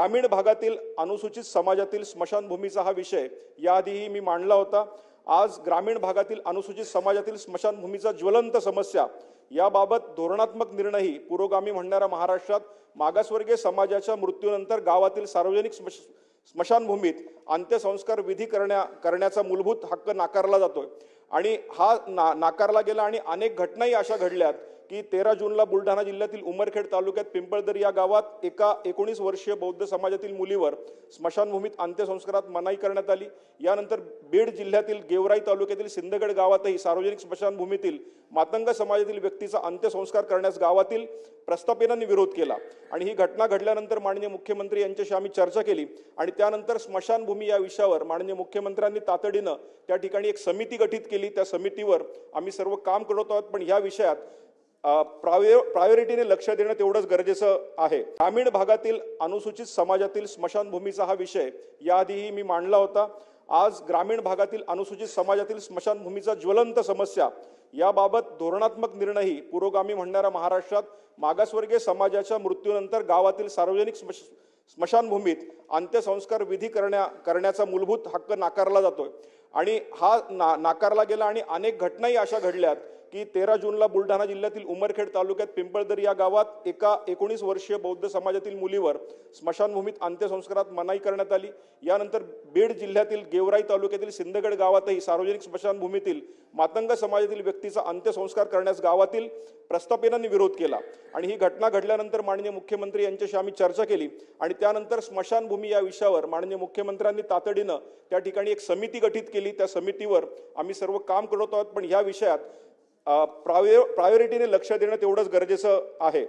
ग्रामीण भागातील अनुसूचित समाजातील स्मशानभूमीचा हा विषय याआधीही मी मांडला होता। आज ग्रामीण भागातील अनुसूचित समाजातील स्मशानभूमीचा ज्वलंत समस्या याबाबत धोरणात्मक निर्णयही पुरोगामी म्हणणाऱ्या महाराष्ट्रात मागासवर्गीय समाजाच्या मृत्यूनंतर गावातील सार्वजनिक स्मशानभूमीत अंत्यसंस्कार विधी करण्याचा मूलभूत हक्क नाकारला जातोय आणि हा नाकारला गेला आणि अनेक घटनाही अशा घडल्यात की 13 जूनला बुलढाणा जिल्ह्यातील उमरखेड तालुक्यात पिंपळदरी या गावात एका 19 वर्षीय बौद्ध समाजातील मुलीवर स्मशानभूमीत अंत्यसंस्कारात मनाई करण्यात आली। यानंतर बीड जिल्ह्यातील गेवराई तालुक्यातील सिंदगड गावातही सार्वजनिक स्मशानभूमीतील मातंग समाजातील व्यक्तीचा अंत्यसंस्कार करण्यास गावातील प्रस्थापितांनी विरोध केला आणि ही घटना घडल्यानंतर माननीय मुख्यमंत्री यांच्याशी आम्ही चर्चा केली आणि त्यानंतर स्मशानभूमी या विषयावर माननीय मुख्यमंत्र्यांनी तातडीनं त्या ठिकाणी एक समिती गठीत केली। त्या समितीवर आम्ही सर्व काम करत आहोत, पण या विषयात प्रायोरिटीने लक्ष देणं तेवढंच गरजेचं आहे। ग्रामीण भागातील अनुसूचित समाजातील स्मशानभूमीचा हा विषय याआधीही मी मांडला होता। आज ग्रामीण भागातील अनुसूचित समाजातील स्मशानभूमीचा ज्वलंत समस्या याबाबत धोरणात्मक निर्णयही पुरोगामी म्हणणाऱ्या महाराष्ट्रात मागासवर्गीय समाजाच्या मृत्यूनंतर गावातील सार्वजनिक स्मशानभूमीत अंत्यसंस्कार विधी करण्याचा मूलभूत हक्क नाकारला जातोय आणि हा नाकारला गेला आणि अनेक घटनाही अशा घडल्यात की 13 जूनला बुलढाणा जिल्ह्यातील उमरखेड तालुक्यात पिंपळदरी या गावात एका 19 वर्षीय बौद्ध समाजातील मुलीवर स्मशानभूमीत अंत्यसंस्कारात मनाई करण्यात आली। यानंतर बीड जिल्ह्यातील गेवराई तालुक्यातील सिंदगड गावातही सार्वजनिक स्मशानभूमीतील मातंग समाजातील व्यक्तीचा अंत्यसंस्कार करण्यास गावातील प्रस्थापितांनी विरोध केला आणि ही घटना घडल्यानंतर माननीय मुख्यमंत्री यांच्याशी आम्ही चर्चा केली आणि त्यानंतर स्मशानभूमी या विषयावर माननीय मुख्यमंत्र्यांनी तातडीनं त्या ठिकाणी एक समिती गठीत केली। त्या समितीवर आम्ही सर्व काम करत आहोत, पण या विषयात प्रायोरिटीने लक्ष देणं तेवढंच गरजेचं आहे।